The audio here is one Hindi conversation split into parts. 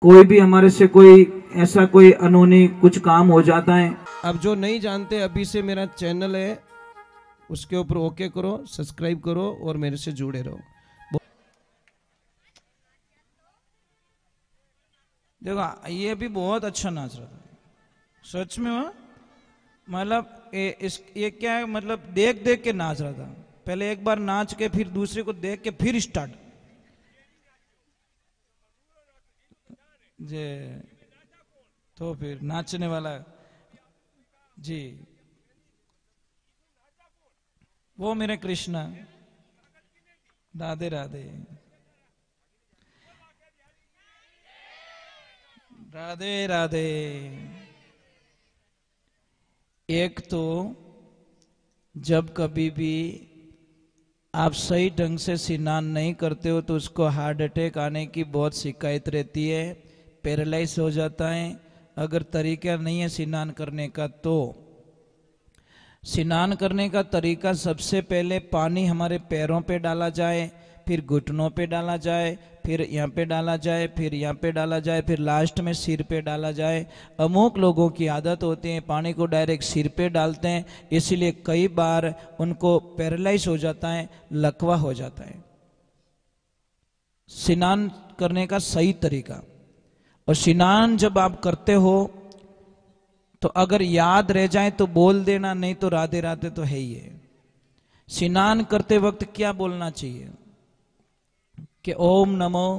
कोई भी हमारे से कोई ऐसा कोई अनहोनी कुछ काम हो जाता है। अब जो नहीं जानते, अभी से मेरा चैनल है उसके ऊपर ओके करो, सब्सक्राइब करो और मेरे से जुड़े रहो। देखो ये भी बहुत अच्छा नाच रहा था सच में। वह मतलब ये क्या है, मतलब देख देख के नाच रहा था। पहले एक बार नाच के फिर दूसरे को देख के फिर स्टार्ट जे। तो फिर नाचने वाला जी वो मेरे कृष्णा। राधे राधे राधे राधे। एक तो जब कभी भी आप सही ढंग से स्नान नहीं करते हो तो उसको हार्ट अटैक आने की बहुत शिकायत रहती है, पैरालाइज हो जाता है। अगर तरीका नहीं है स्नान करने का तो स्नान करने का तरीका सबसे पहले पानी हमारे पैरों पे डाला जाए, फिर घुटनों पे डाला जाए, फिर यहाँ पे डाला जाए, फिर यहाँ पे डाला जाए, फिर लास्ट में सिर पे डाला जाए। अमुक लोगों की आदत होती है पानी को डायरेक्ट सिर पे डालते हैं, इसीलिए कई बार उनको पैरालाइज हो जाता है, लकवा हो जाता है। स्नान करने का सही तरीका, और स्नान जब आप करते हो तो अगर याद रह जाए तो बोल देना, नहीं तो राधे राधे तो है ही है। स्नान करते वक्त क्या बोलना चाहिए कि ओम नमो,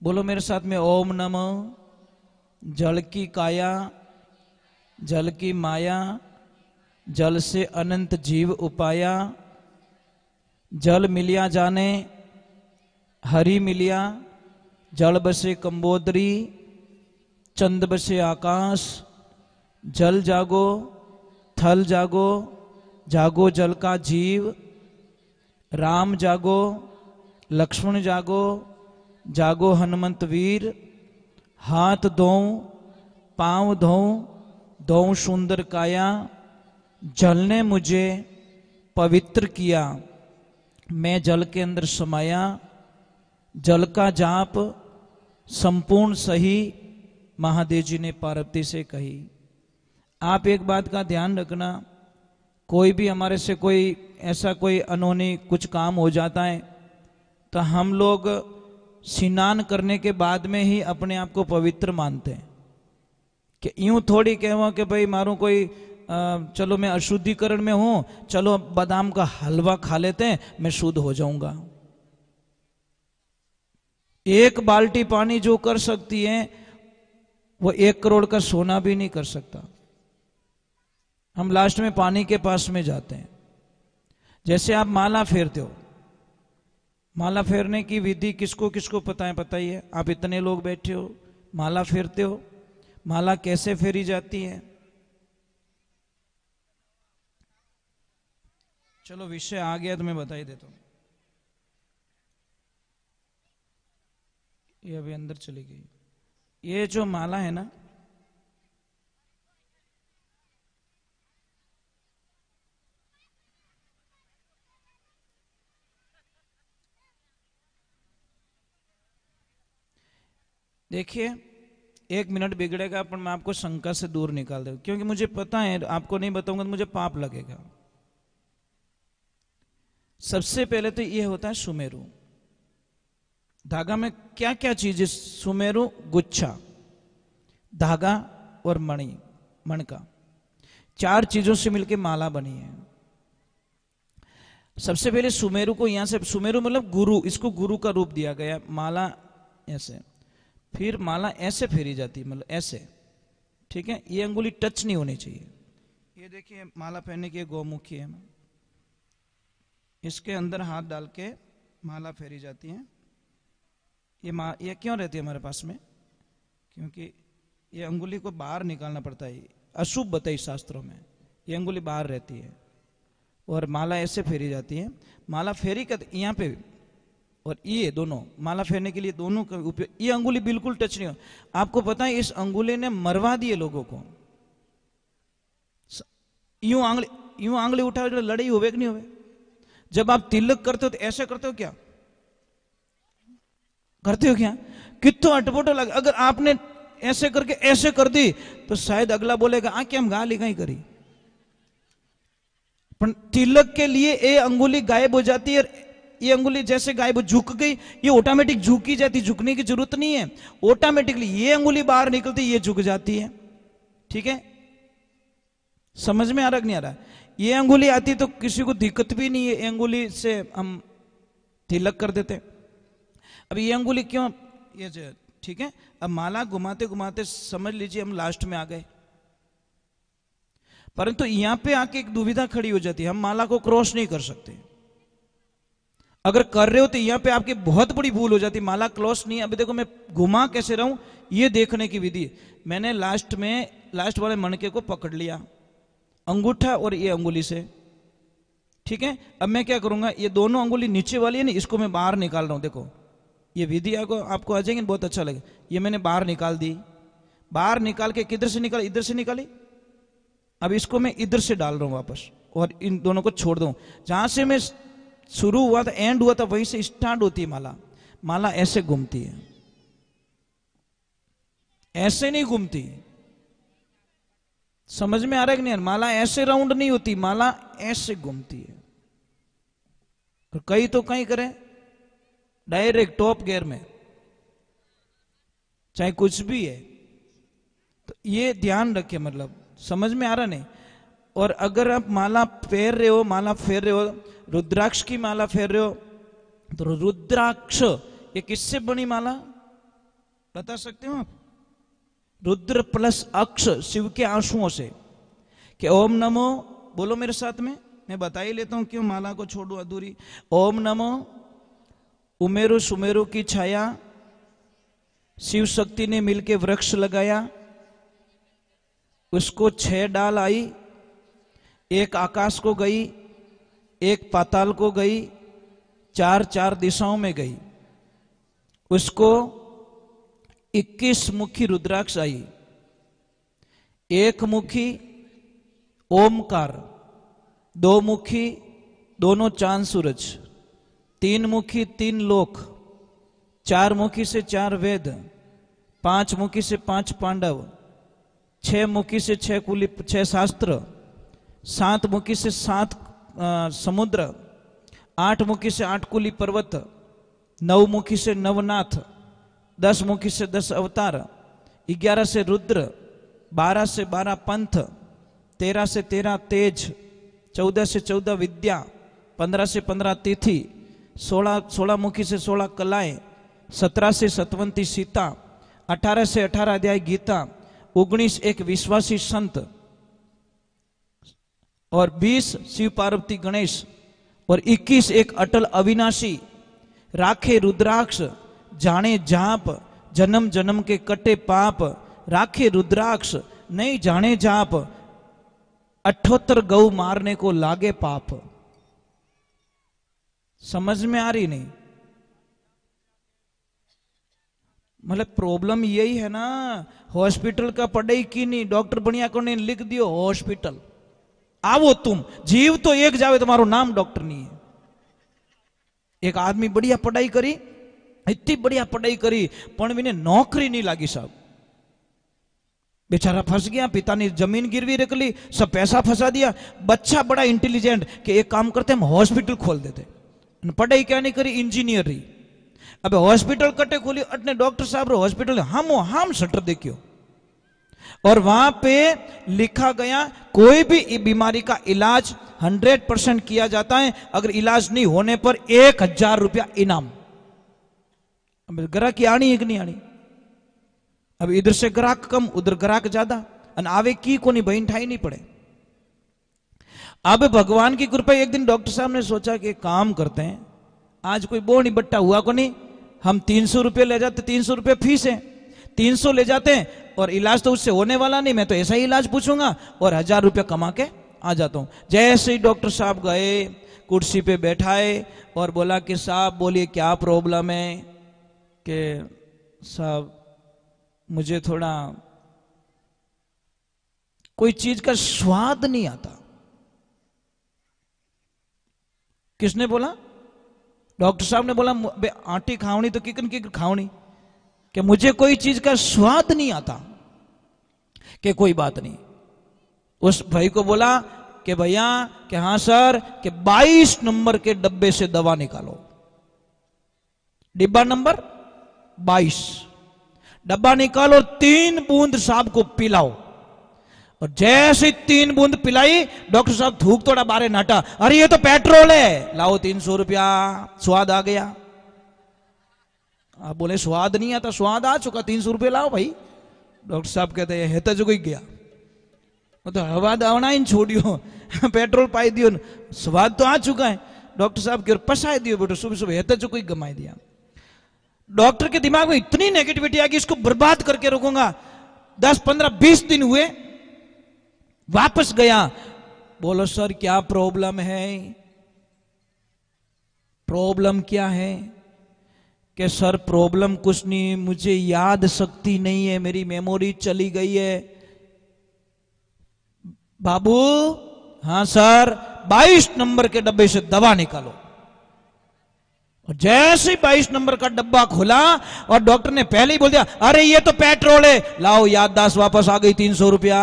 बोलो मेरे साथ में, ओम नमो जल की काया जल की माया, जल से अनंत जीव उपाया, जल मिलिया जाने हरि मिलिया, जल बसे कंबोदरी चंद बसे आकाश, जल जागो थल जागो, जागो जल का जीव, राम जागो लक्ष्मण जागो, जागो हनुमंत वीर, हाथ धोऊं पांव धोऊं धोऊं सुंदर काया, जल ने मुझे पवित्र किया मैं जल के अंदर समाया, जल का जाप संपूर्ण सही, महादेव जी ने पार्वती से कही। आप एक बात का ध्यान रखना, कोई भी हमारे से कोई ऐसा कोई अनहोनी कुछ काम हो जाता है तो हम लोग स्नान करने के बाद में ही अपने आप को पवित्र मानते हैं, कि यूं थोड़ी कहवा कि भाई मारूं कोई चलो मैं अशुद्धिकरण में हूं, चलो बादाम का हलवा खा लेते हैं मैं शुद्ध हो जाऊंगा। एक बाल्टी पानी जो कर सकती है वो 1 करोड़ का सोना भी नहीं कर सकता। हम लास्ट में पानी के पास में जाते हैं। जैसे आप माला फेरते हो, माला फेरने की विधि किसको किसको पता है बताइए। आप इतने लोग बैठे हो, माला फेरते हो, माला कैसे फेरी जाती है? चलो विषय आ गया तो मैं बता ही देता हूं। ये अभी अंदर चली गई। ये जो माला है ना, देखिए 1 मिनट बिगड़ेगा पर मैं आपको शंका से दूर निकाल दूंगा, क्योंकि मुझे पता है आपको नहीं बताऊंगा तो मुझे पाप लगेगा। सबसे पहले तो ये होता है सुमेरु। धागा में क्या क्या चीज है? सुमेरु गुच्छा, धागा और मणि, मणका, 4 चीजों से मिलकर माला बनी है। सबसे पहले सुमेरु को यहां से, सुमेरु मतलब गुरु, इसको गुरु का रूप दिया गया। माला ऐसे, फिर माला ऐसे फेरी जाती है, मतलब ऐसे, ठीक है। ये अंगुली टच नहीं होनी चाहिए। ये देखिए माला पहनने की गौमुखी है, इसके अंदर हाथ डाल के माला फेरी जाती है। ये क्यों रहती है हमारे पास में? क्योंकि ये अंगुली को बाहर निकालना पड़ता है, अशुभ बताई शास्त्रों में, ये अंगुली बाहर रहती है। और माला ऐसे फेरी जाती है। माला फेरी का यहाँ पे और ये दोनों माला फेरने के लिए दोनों का उपयोग। ये अंगुली बिल्कुल टच नहीं हो। आपको पता है इस अंगुली ने मरवा दिए लोगों को। यूं आंगली उठाओ, जो लड़ाई होवे कि नहीं होवे। जब आप तिलक करते हो तो ऐसे करते हो क्या? करते हो क्या? कितो अटपटो लगे। अगर आपने ऐसे करके ऐसे कर दी तो शायद अगला बोलेगा आ केम गाली कहीं करी। पर तिलक के लिए ये अंगुली गायब हो जाती है, ये अंगुली जैसे गायब झुक गई, ये ऑटोमेटिक झुकी जाती, झुकने की जरूरत नहीं है, ऑटोमेटिकली ये अंगुली बाहर निकलती, ये झुक जाती है। ठीक है, समझ में आ रहा कि नहीं आ रहा? ये अंगुली आती तो किसी को दिक्कत भी नहीं है, ये अंगुली से हम तिलक कर देते। अब ये अंगुली क्यों ये, ठीक है, अब माला घुमाते घुमाते समझ लीजिए हम लास्ट में आ गए, परंतु यहां पे आके एक दुविधा खड़ी हो जाती है, हम माला को क्रॉस नहीं कर सकते। अगर कर रहे हो तो यहां पे आपकी बहुत बड़ी भूल हो जाती, माला क्रॉस नहीं। अभी देखो मैं घुमा कैसे रहा हूं, ये देखने की विधि। मैंने लास्ट में लास्ट वाले मणके को पकड़ लिया अंगूठा और ये अंगुली से, ठीक है। अब मैं क्या करूंगा, ये दोनों अंगुली नीचे वाली है ना, इसको मैं बाहर निकाल रहा हूं। देखो ये विधि आपको आ जाएगी, बहुत अच्छा लगे। ये मैंने बाहर निकाल दी, बाहर निकाल के किधर से निकाली, इधर से निकाली। अब इसको मैं इधर से डाल रहा हूं वापस, और इन दोनों को छोड़ दूं। जहां से मैं शुरू हुआ था, एंड हुआ था, वहीं से स्टार्ट होती है माला। माला ऐसे घूमती है, ऐसे नहीं घूमती। समझ में आ रहा है कि नहीं? माला ऐसे राउंड नहीं होती, माला ऐसे घूमती है। और कई तो कहीं करें डायरेक्ट टॉप गियर में, चाहे कुछ भी है। तो ये ध्यान रखिए, मतलब समझ में आ रहा नहीं? और अगर आप माला फेर रहे हो, माला फेर रहे हो, रुद्राक्ष की माला फेर रहे हो, तो रुद्राक्ष ये किससे बनी माला बता सकते हो आप? रुद्र प्लस अक्ष, शिव के आंसुओं से। कि ओम नमो, बोलो मेरे साथ में, मैं बता ही लेता हूं क्यों माला को छोड़ू अधूरी। ओम नमो उमेरु सुमेरु की छाया, शिव शक्ति ने मिलके वृक्ष लगाया, उसको 6 डाल आई, एक आकाश को गई, एक पाताल को गई, 4 दिशाओं में गई। उसको 21 मुखी रुद्राक्ष आई, एक मुखी ओमकार, 2 मुखी दोनों चांद सूरज, 3 मुखी 3 लोक, 4 मुखी से 4 वेद, 5 मुखी से 5 पांडव, 6 मुखी से 6 कुली 6 शास्त्र, 7 मुखी से 7 समुद्र, 8 मुखी से 8 कुली पर्वत, 9 मुखी से नवनाथ, 10 मुखी से 10 अवतार, 11 से रुद्र, 12 से 12 पंथ, 13 से 13 तेज, 14 से 14 विद्या, 15 से 15 तिथि, 16 मुखी से 16 कलाएं, 17 से 27 सीता, 18 से 18 अध्याय गीता, 19 एक विश्वासी संत, और 20 शिव पार्वती गणेश, और 21 एक अटल अविनाशी। राखे रुद्राक्ष जाने जाप, जन्म जन्म के कटे पाप, राखे रुद्राक्ष नहीं जाने जाप, 78 गौ मारने को लागे पाप। समझ में आ रही नहीं? मतलब प्रॉब्लम यही है ना, हॉस्पिटल का पढ़ाई की नहीं, डॉक्टर बढ़िया को नहीं, लिख दियो हॉस्पिटल, आवो तुम, जीव तो एक जावे, तुम्हारो नाम डॉक्टर नहीं है। एक आदमी बढ़िया पढ़ाई करी, इतनी बढ़िया पढ़ाई करी, पण मैंने नौकरी नहीं लागी साहब, बेचारा फंस गया, पिता ने जमीन गिरवी रख ली, सब पैसा फंसा दिया। बच्चा बड़ा इंटेलिजेंट कि एक काम करते हम हॉस्पिटल खोल देते, पढ़ाई क्या नहीं करी, इंजीनियर रही। अब हॉस्पिटल कटे खोली, अटने डॉक्टर साहब हॉस्पिटल हम शटर देखियो, और वहां पे लिखा गया कोई भी बीमारी का इलाज 100% किया जाता है, अगर इलाज नहीं होने पर 1000 रुपया इनाम। अब ग्राहक आनी है कि नहीं आनी? अब इधर से ग्राहक कम, उधर ग्राहक ज्यादा, आवे की कोनी बहन ठाई नहीं पड़े। अब भगवान की कृपा, एक दिन डॉक्टर साहब ने सोचा कि काम करते हैं, आज कोई बोनी बट्टा हुआ को नहीं, हम 300 रुपये ले जाते, 300 रुपये फीस है, 300 ले जाते हैं, और इलाज तो उससे होने वाला नहीं, मैं तो ऐसा ही इलाज पूछूंगा और 1000 रुपया कमा के आ जाता हूं। जैसे ही डॉक्टर साहब गए, कुर्सी पे बैठाए और बोला कि साहब बोलिए क्या प्रॉब्लम है? कि साहब मुझे थोड़ा कोई चीज का स्वाद नहीं आता। किसने बोला? डॉक्टर साहब ने बोला आटी खावनी तो किकन किकन खावनी, कि मुझे कोई चीज का स्वाद नहीं आता। कि कोई बात नहीं। उस भाई को बोला कि भैया कि हाँ सर, कि 22 नंबर के डब्बे से दवा निकालो। डिब्बा नंबर 22, डब्बा निकालो, 3 बूंद साहब को पिलाओ। और जैसे 3 बूंद पिलाई, डॉक्टर साहब थूक थोड़ा बारे नाटा, अरे ये तो पेट्रोल है, लाओ 300 रुपया, स्वाद आ गया। आप बोले स्वाद नहीं आता, स्वाद आ चुका, 300 रुपये लाओ भाई। डॉक्टर साहब कहते हैं हेता जो कोई गया, तो हवा दावना ही छोड़ियो, पेट्रोल पाई दियो, स्वाद तो आ चुका है। डॉक्टर साहब की ओर पसाए दियो बेटो, सुबह सुबह हेता जो कोई गमाई दिया। डॉक्टर के दिमाग में इतनी नेगेटिविटी आ गई, इसको बर्बाद करके रखूंगा। 10, 15, 20 दिन हुए, वापस गया। बोलो सर क्या प्रॉब्लम है? प्रॉब्लम क्या है? कि सर प्रॉब्लम कुछ नहीं, मुझे याद शक्ति नहीं है, मेरी मेमोरी चली गई है। बाबू, हाँ सर, 22 नंबर के डब्बे से दवा निकालो। और जैसे ही 22 नंबर का डब्बा खुला और डॉक्टर ने पहले ही बोल दिया, अरे ये तो पेट्रोल है, लाओ याददाश्त वापस आ गई, 300 रुपया।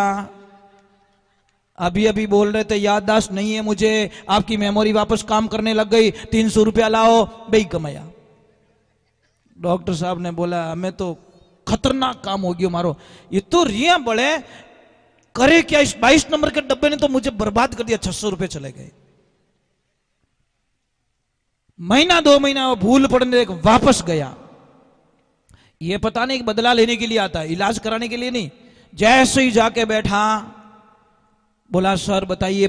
अभी अभी बोल रहे थे याददाश्त नहीं है मुझे, आपकी मेमोरी वापस काम करने लग गई, 300 रुपया लाओ, भाई कमाया। डॉक्टर साहब ने बोला हमें तो खतरनाक काम हो गया मारो, ये तो रिया बड़े करे क्या, इस 22 नंबर के डब्बे ने तो मुझे बर्बाद कर दिया, 600 रुपए चले गए। महीना 2 महीना वो भूल पड़ने वापस गया। ये पता नहीं बदला लेने के लिए आता है, इलाज कराने के लिए नहीं। जैसे ही जाके बैठा, बोला सर बताइए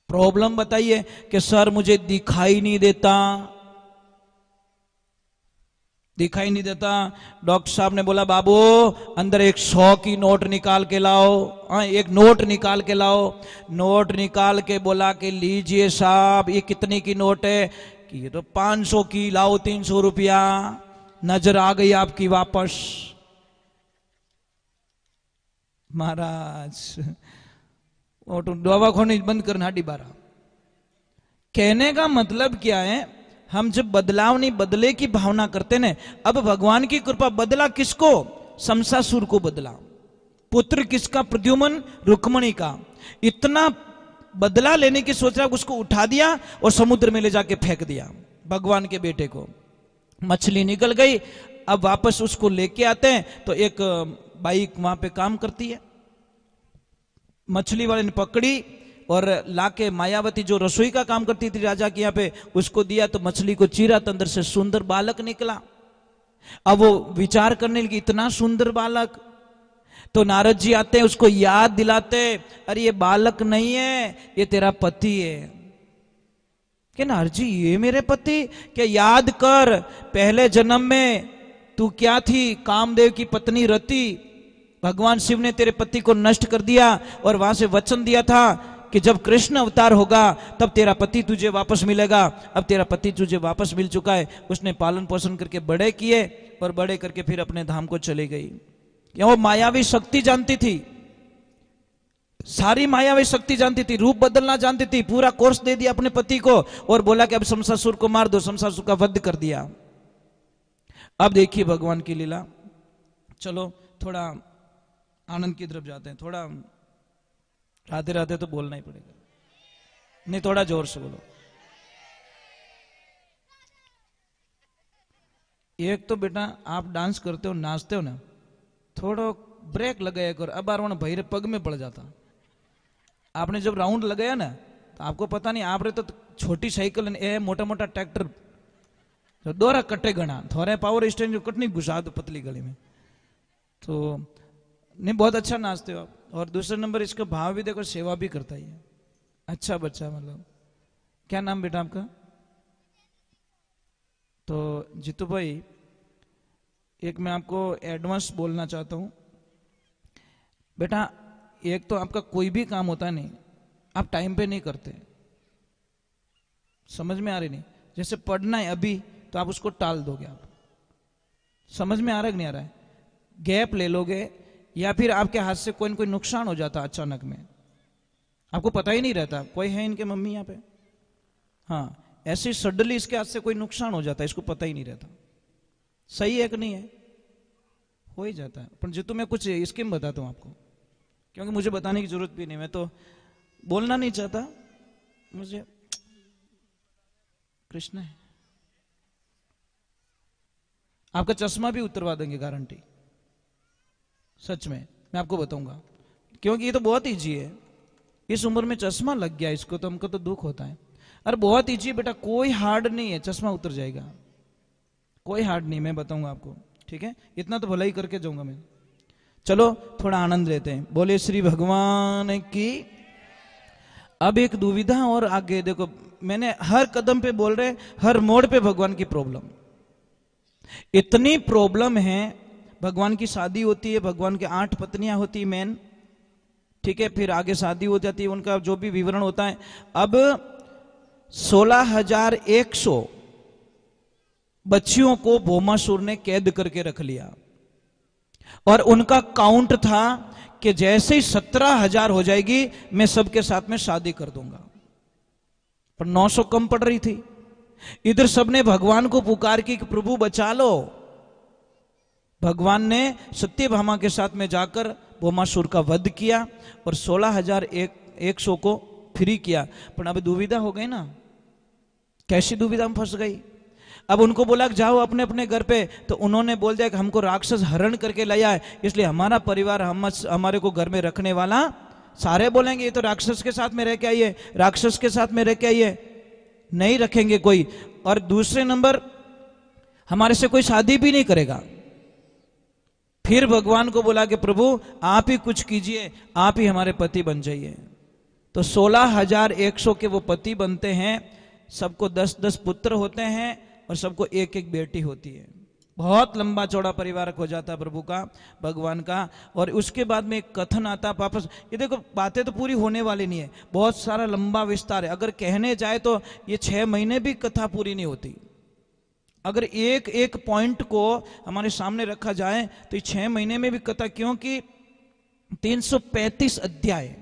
प्रॉब्लम बताइए। कि सर मुझे दिखाई नहीं देता। डॉक्टर साहब ने बोला बाबू अंदर एक 100 की नोट निकाल के लाओ। एक नोट निकाल के लाओ। नोट निकाल के बोला कि लीजिए साहब, ये कितने की नोट है? कि ये तो 500 की, लाओ 300 रुपया। नजर आ गई आपकी वापस। महाराज वो तो दवा खोनी बंद करना डिबारा। कहने का मतलब क्या है, हम जब बदलाव नहीं बदले की भावना करते ने, अब भगवान की कृपा बदला किसको? शमशासुर को बदला। पुत्र किसका? प्रद्युम्न, रुक्मणी का। इतना बदला लेने की सोच रहा, उसको उठा दिया और समुद्र में ले जाके फेंक दिया भगवान के बेटे को। मछली निकल गई। अब वापस उसको लेके आते हैं तो एक बाई वहां पे काम करती है, मछली वाले ने पकड़ी और लाके मायावती जो रसोई का काम करती थी राजा के यहाँ पे, उसको दिया तो मछली को चीरा तो अंदर से सुंदर बालक निकला। अब वो विचार करने लगी, इतना सुंदर बालक। तो नारद जी आते हैं, उसको याद दिलाते, अरे ये बालक नहीं है, ये तेरा पति है। कि नारद जी ये मेरे पति? क्या याद कर, पहले जन्म में तू क्या थी? कामदेव की पत्नी रति। भगवान शिव ने तेरे पति को नष्ट कर दिया और वहां से वचन दिया था कि जब कृष्ण अवतार होगा तब तेरा पति तुझे वापस मिलेगा। अब तेरा पति तुझे वापस मिल चुका है। उसने पालन पोषण करके बड़े किए और बड़े करके फिर अपने धाम को चली गई। वो मायावी शक्ति जानती थी, सारी मायावी शक्ति जानती थी, रूप बदलना जानती थी। पूरा कोर्स दे दिया अपने पति को और बोला कि अब शमशासुर को मार दो। शमशासुर का वध कर दिया। अब देखिए भगवान की लीला। चलो थोड़ा आनंद की तरफ जाते हैं। थोड़ा राधे राधे तो बोलना ही पड़ेगा, नहीं थोड़ा जोर से बोलो। एक तो बेटा आप डांस करते हो, नाचते हो ना, थोड़ा ब्रेक लगाया करो। अब बार भाई रे पग में पड़ जाता। आपने जब राउंड लगाया ना तो आपको पता नहीं, आप रे तो छोटी साइकिल ए मोटा मोटा ट्रैक्टर तो दोरा कट्टे गणा थोड़े पावर स्टेशन कटनी घुसा दो पतली गली में। तो नहीं, बहुत अच्छा नाचते हो आप। और दूसरा नंबर इसका भाव भी देखो, सेवा भी करता ही है। अच्छा बच्चा, मतलब क्या नाम बेटा आपका? तो जीतू भाई एक मैं आपको एडवांस बोलना चाहता हूं बेटा। एक तो आपका कोई भी काम होता है नहीं, आप टाइम पे नहीं करते। समझ में आ रही नहीं? जैसे पढ़ना है अभी तो आप उसको टाल दोगे। आप समझ में आ रहा है कि नहीं आ रहा है? गैप ले लोगे या फिर आपके हाथ से कोई न कोई नुकसान हो जाता अचानक में, आपको पता ही नहीं रहता। कोई है इनके मम्मी यहाँ पे? हाँ, ऐसे सडनली इसके हाथ से कोई नुकसान हो जाता है, इसको पता ही नहीं रहता। सही है कि नहीं है? हो ही जाता है। पर जो तो मैं कुछ स्कीम बताता हूँ आपको, क्योंकि मुझे बताने की जरूरत भी नहीं, मैं तो बोलना नहीं चाहता। मुझे कृष्ण है, आपका चश्मा भी उतरवा देंगे, गारंटी, सच में मैं आपको बताऊंगा, क्योंकि ये तो बहुत ईजी है। इस उम्र में चश्मा लग गया इसको, तो हमको तो दुख होता है। अरे बहुत ईजी है बेटा, कोई हार्ड नहीं है, चश्मा उतर जाएगा, कोई हार्ड नहीं, मैं बताऊंगा आपको, ठीक है? इतना तो भला ही करके जाऊंगा मैं। चलो थोड़ा आनंद लेते हैं, बोले श्री भगवान की। अब एक दुविधा और आगे देखो, मैंने हर कदम पे बोल रहे, हर मोड़ पे भगवान की प्रॉब्लम, इतनी प्रॉब्लम है। भगवान की शादी होती है, भगवान के 8 पत्नियां होती है मेन, ठीक है? फिर आगे शादी हो जाती है, उनका जो भी विवरण होता है। अब 16,100 बच्चियों को भौमासुर ने कैद करके रख लिया, और उनका काउंट था कि जैसे ही 17,000 हो जाएगी मैं सबके साथ में शादी कर दूंगा। पर 900 कम पड़ रही थी। इधर सबने भगवान को पुकार की कि प्रभु बचा लो। भगवान ने सत्यभामा के साथ में जाकर भौमासुर का वध किया और 16,100 को फ्री किया। पर अब दुविधा हो गई ना, कैसी दुविधा में फंस गई। अब उनको बोला कि जाओ अपने अपने घर पे, तो उन्होंने बोल दिया कि हमको राक्षस हरण करके लाया है, इसलिए हमारा परिवार हमारे को घर में रखने वाला। सारे बोलेंगे ये तो राक्षस के साथ में रह के आइए, राक्षस के साथ में रह के आइए, नहीं रखेंगे कोई। और दूसरे नंबर, हमारे से कोई शादी भी नहीं करेगा। फिर भगवान को बोला कि प्रभु आप ही कुछ कीजिए, आप ही हमारे पति बन जाइए। तो 16,100 के वो पति बनते हैं, सबको 10-10 पुत्र होते हैं और सबको एक एक बेटी होती है। बहुत लंबा चौड़ा परिवार हो जाता है प्रभु का, भगवान का। और उसके बाद में एक कथन आता है वापस। ये देखो बातें तो पूरी होने वाली नहीं है, बहुत सारा लंबा विस्तार है। अगर कहने जाए तो ये 6 महीने भी कथा पूरी नहीं होती। अगर एक एक पॉइंट को हमारे सामने रखा जाए तो 6 महीने में भी कथा, क्योंकि 335 अध्याय,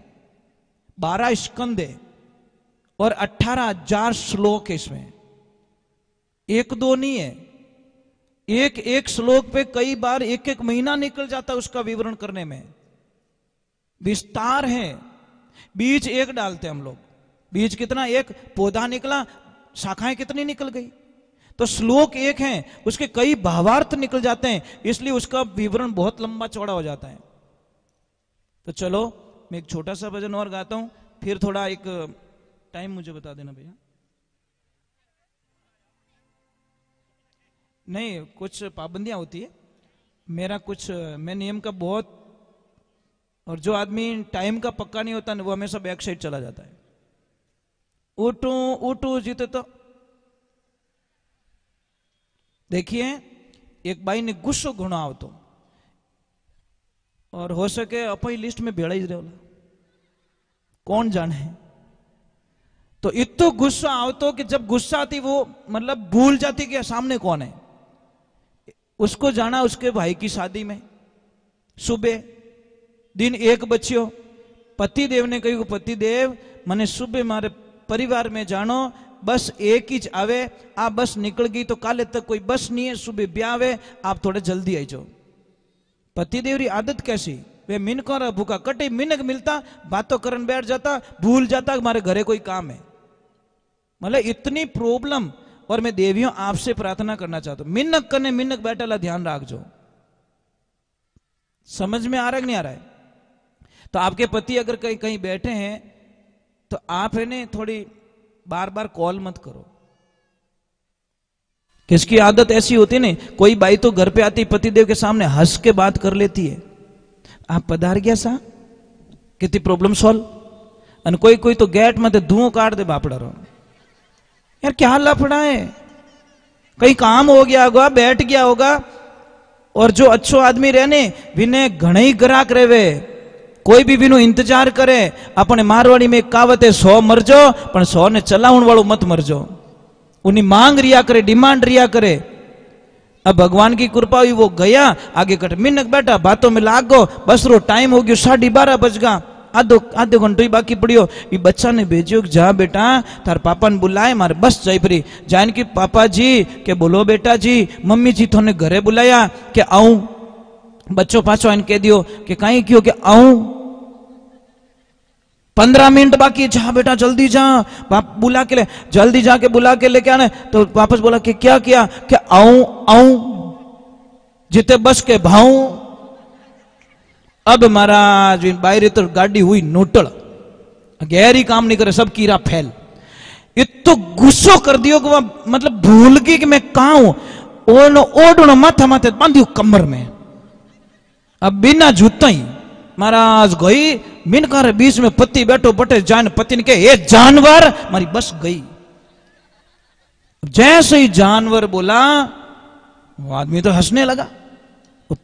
12 स्कंद और 18,000 श्लोक है इसमें। एक दो नहीं है, एक एक श्लोक पे कई बार एक एक महीना निकल जाता है उसका विवरण करने में। विस्तार है। बीज एक डालते हम लोग, बीज कितना, एक पौधा निकला, शाखाएं कितनी निकल गई। तो श्लोक एक है, उसके कई भावार्थ निकल जाते हैं, इसलिए उसका विवरण बहुत लंबा चौड़ा हो जाता है। तो चलो मैं एक छोटा सा भजन और गाता हूं, फिर थोड़ा एक टाइम मुझे बता देना भैया। नहीं, कुछ पाबंदियां होती है, मेरा कुछ, मैं नियम का बहुत, और जो आदमी टाइम का पक्का नहीं होता ना, वो हमेशा बैक साइड चला जाता है। उठू उठू जीते। तो देखिए एक बाई ने गुस्सो घणो आवतो, और हो सके अपनी लिस्ट में भेड़ा ही रहे, कौन जाने। तो इतो गुस्सा आवतो कि जब गुस्सा आती वो मतलब भूल जाती कि सामने कौन है। उसको जाना उसके भाई की शादी में, सुबह दिन 1 बच्चियों, पति देव ने कही पति देव मने सुबह मारे परिवार में जानो, बस एक ही आवे, आप बस निकल गई तो काले तक कोई बस नहीं है, सुबह ब्याह आवे, आप थोड़े जल्दी आई जाओ। पति देव री आदत कैसी, वे मिनकों रा भूखा कटे, मिनक मिलता बातों करन बैठ जाता, भूल जाता हमारे घरे कोई काम है। मतलब इतनी प्रॉब्लम। और मैं देवियों आपसे प्रार्थना करना चाहता हूं, मिनक करने मिनक बैठा ध्यान रखो। समझ में आ रहा है कि नहीं आ रहा है? तो आपके पति अगर कहीं कहीं बैठे हैं तो आप है ने थोड़ी बार बार कॉल मत करो। किसकी आदत ऐसी होती है ना, कोई बाई तो घर पे आती पतिदेव के सामने हंस के बात कर लेती है, आप पधार गया सा, कितनी प्रॉब्लम सॉल्व। और कोई कोई तो गेट में धुआं काट दे बापड़ा रो, यार क्या लफड़ा है, कहीं काम हो गया होगा, बैठ गया होगा। और जो अच्छो आदमी रहने विने घणे ही ग्राहक रहे, कोई भी विनो इंतजार करे। अपने मारवाड़ी में एक कहावत है, 100 मरजो पण 100 ने चलावन वालों मत मरजो। उन्हीं मांग रिया करे, डिमांड रिया करे। अब भगवान की कृपा हुई, वो गया आगे कट मिनक बैठा बातों में लाग गो, बस रो टाइम हो गयो 12:30 बज गया। आधो घंटो ही बाकी पड़ियो। ये बच्चा ने भेजियो जा बेटा तार पापा ने बुलाए मारे बस जाई परी जान की पापा जी के बोलो बेटा जी मम्मी जी थोने घरे बुलाया के आऊं। बच्चों पाछो इन कह दियो कि कहीं क्यों के आऊं 15 मिनट बाकी जा बेटा जल्दी जा। बाप बुला के ले जल्दी जाके बुला के लेके आने तो वापस बोला कि क्या किया कि आऊं आऊं जिते बस के भाऊं। अब महाराज बाहरी तो गाड़ी हुई नोटल गहरी काम नहीं करे सब कीड़ा फैल। इतो गुस्सो कर दियो कि वह मतलब भूल गई कि मैं कहा हूं। ओढ़ो माथा माथे बांधियो कमर में। अब बिना जूता ही महाराज गई मिनकार बीच में पति बैठो बटे जान पति ने कहे जानवर मारी बस गई। जैसे ही जानवर बोला वो आदमी तो हंसने लगा।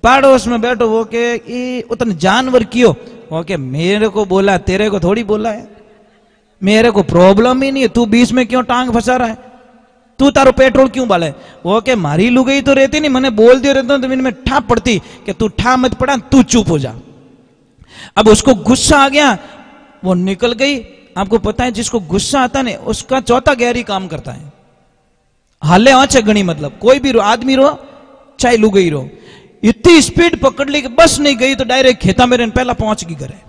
पड़ोस में बैठो वो के उतने जानवर क्यों वो के मेरे को बोला तेरे को थोड़ी बोला है मेरे को प्रॉब्लम ही नहीं है तू बीच में क्यों टांग फंसा रहा है तू तारो पेट्रोल क्यों बाले। वो के मारी लुगई तो रहती नहीं मैंने बोल दिया रहता तो में ठा पड़ती कि तू ठा मत पड़ा तू चुप हो जा। अब उसको गुस्सा आ गया वो निकल गई। आपको पता है जिसको गुस्सा आता है उसका चौथा गहरी काम करता है। हाले आंचे गणी मतलब कोई भी रो आदमी रो चाहे लुगई रो इतनी स्पीड पकड़ ली कि बस नहीं गई तो डायरेक्ट खेता मेरे पहला पहुंच गई घरे।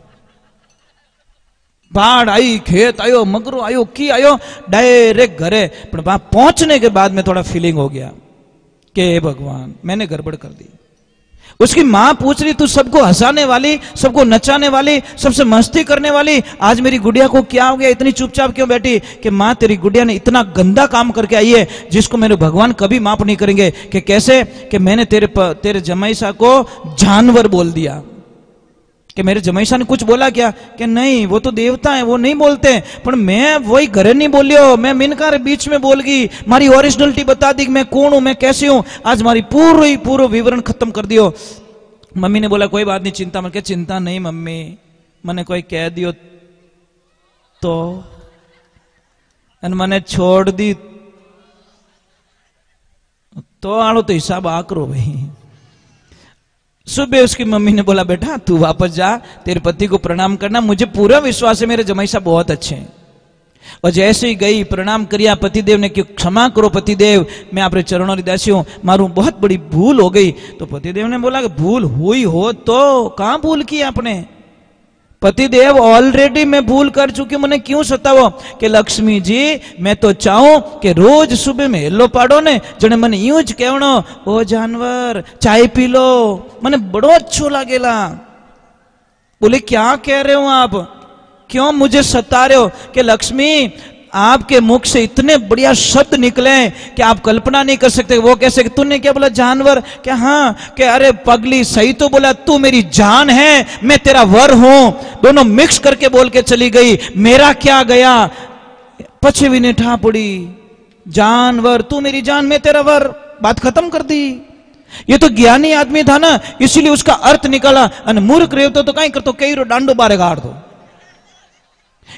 बाढ़ आई खेत आयो मगरो आयो की आयो डायरेक्ट घरे। पर वहां पहुंचने के बाद में थोड़ा फीलिंग हो गया कि भगवान मैंने गड़बड़ कर दी। उसकी मां पूछ रही तू सबको हंसाने वाली सबको नचाने वाली सबसे मस्ती करने वाली आज मेरी गुड़िया को क्या हो गया इतनी चुपचाप क्यों बैठी। कि मां तेरी गुड़िया ने इतना गंदा काम करके आई है जिसको मेरे भगवान कभी माफ नहीं करेंगे। कि कैसे कि मैंने तेरे जमाईसा को जानवर बोल दिया। कि मेरे जमाईसा ने कुछ बोला क्या कि नहीं वो तो देवता है वो नहीं बोलते पर मैं वही घरे नहीं बोलियो मैं मिनकार बीच में बोल गई मारी ओरिजिनलिटी बता दी मैं कौन हूं मैं कैसे हूं आज मारी पूरा विवरण खत्म कर दियो। मम्मी ने बोला कोई बात नहीं चिंता मत। चिंता नहीं मम्मी मैंने कोई कह दियो तो मैंने छोड़ दी तो आलो तो हिसाब आकरो भाई। सुबह उसकी मम्मी ने बोला बेटा तू वापस जा तेरे पति को प्रणाम करना मुझे पूरा विश्वास है मेरे जमाई साहब बहुत अच्छे हैं। और जैसे ही गई प्रणाम करिया पतिदेव ने कि क्षमा करो पतिदेव मैं आपके चरणों की दासी हूं मारू बहुत बड़ी भूल हो गई। तो पतिदेव ने बोला कि भूल हुई हो तो कहां भूल की आपने। पतिदेव ऑलरेडी मैं भूल कर चुकी हूं मैंने क्यों सतावो। कि लक्ष्मी जी मैं तो चाहूं कि रोज सुबह में हेलो पाड़ो ने जने मैंने यूं ज कहणो ओ जानवर चाय पी लो मैंने बड़ो अच्छो लागेला। बोले क्या कह रहे हो आप क्यों मुझे सता रहे हो। कि लक्ष्मी आपके मुख से इतने बढ़िया शब्द निकले कि आप कल्पना नहीं कर सकते। वो कैसे कि तूने क्या बोला जानवर क्या हाँ कि अरे पगली सही तो बोला तू मेरी जान है मैं तेरा वर हूं। दोनों मिक्स करके बोल के चली गई मेरा क्या गया पछे भी नहीं ठा पड़ी जानवर तू मेरी जान मैं तेरा वर बात खत्म कर दी। ये तो ज्ञानी आदमी था ना इसीलिए उसका अर्थ निकाला। और मूर्ख रहे तो कहीं कर तो कई रो डांडो बारे गाड़ दो।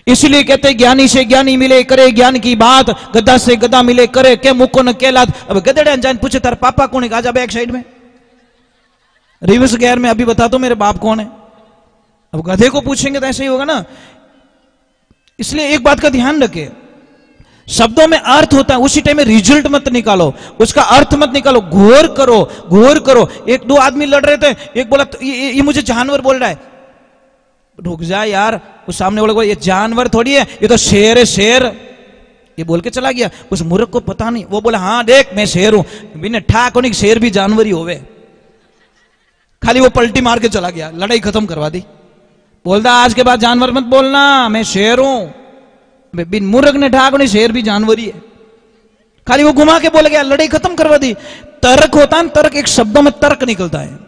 इसलिए कहते ज्ञानी से ज्ञानी मिले करे ज्ञान की बात गधा से गधा मिले करे के मुको न केलात। अब गधेड़े जान पूछे तार पापा कौन है आजा बैक साइड में रिवर्स गियर में अभी बता दो मेरे बाप कौन है। अब गधे को पूछेंगे तो ऐसे ही होगा ना। इसलिए एक बात का ध्यान रखे शब्दों में अर्थ होता है उसी टाइम में रिजल्ट मत निकालो उसका अर्थ मत निकालो घोर करो। एक दो आदमी लड़ रहे थे एक बोला ये मुझे जानवर बोल रहा है। रुक जा यार उस सामने वाले को ये जानवर थोड़ी है ये तो शेर है शेर ये बोल के चला गया। उस मूर्ख को पता नहीं वो बोला हाँ देख मैं शेर हूं बिना ठाक होने शेर भी जानवर ही होवे। खाली वो पलटी मार के चला गया लड़ाई खत्म करवा दी। बोलता आज के बाद जानवर मत बोलना मैं शेर हूं। बिन मूर्ख ने ठाक होने शेर भी जानवर ही है। खाली वो घुमा के बोल गया लड़ाई खत्म करवा दी। तर्क होता है तर्क एक शब्दों में तर्क निकलता है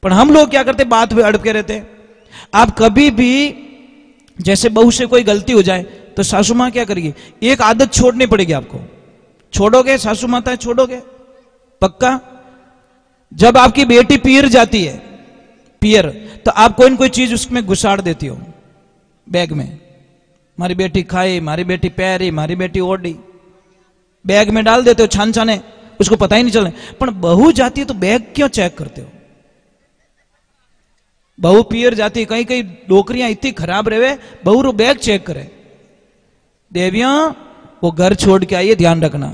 पर हम लोग क्या करते बात पे अड़के रहते। आप कभी भी जैसे बहू से कोई गलती हो जाए तो सासू मां क्या करेगी एक आदत छोड़नी पड़ेगी आपको। छोड़ोगे सासू माता छोड़ोगे पक्का। जब आपकी बेटी पीर जाती है पियर तो आप कोई न कोई चीज उसमें घुसाड़ देती हो बैग में। हमारी बेटी खाई हमारी बेटी पैरी हमारी बेटी ओढ़ी बैग में डाल देते हो छान छाने उसको पता ही नहीं चलने। पर बहू जाती है तो बैग क्यों चेक करते हो। बहू पियर जाती, कहीं कहीं नौकरियां इतनी खराब रहे, बहू रो बैग चेक करे। देवियां वो घर छोड़ के आइए, ध्यान रखना,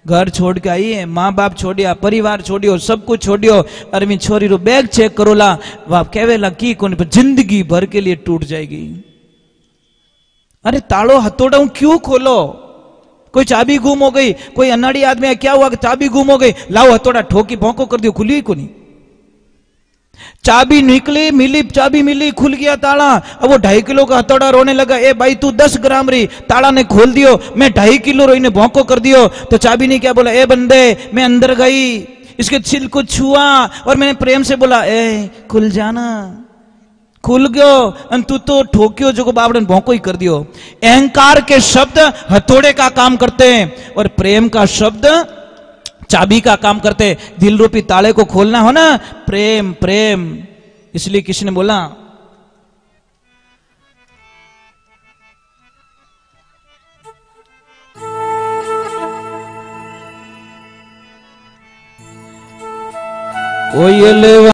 घर छोड़ के आइए, माँ बाप छोड़िया, परिवार छोड़ियो, सब कुछ छोड़ियो, अरे मैं छोरी रो बैग चेक करोला, वह कहेला की कौन जिंदगी भर के लिए टूट जाएगी। अरे तालो हथौड़ा क्यों खोलो? कोई चाबी गुम हो गई, कोई अनाड़ी आदमी है, क्या हुआ कि चाबी गुम हो गई, लाओ हथौड़ा ठोकी भौंको कर दियो, खुली ही को नहीं। चाबी निकली, मिली चाबी मिली, खुल गया ताला। अब वो 2.5 किलो का हथौड़ा रोने लगा, ए भाई तू 10 ग्राम रही, ताला ने खोल दियो, मैं 2.5 किलो रोई ने भौंको कर दियो। तो चाबी ने क्या बोला, ए बंदे मैं अंदर गई, इसके छिल को छुआ और मैंने प्रेम से बोला ए खुल जाना, खुल गयो, तू तो ठोकियो जो को बाबड़े ने भौंको ही कर दियो। अहंकार के शब्द हथौड़े का काम करते हैं और प्रेम का शब्द चाबी का काम करते। दिल रूपी ताले को खोलना हो ना, प्रेम प्रेम। इसलिए किसी ने बोला कोयल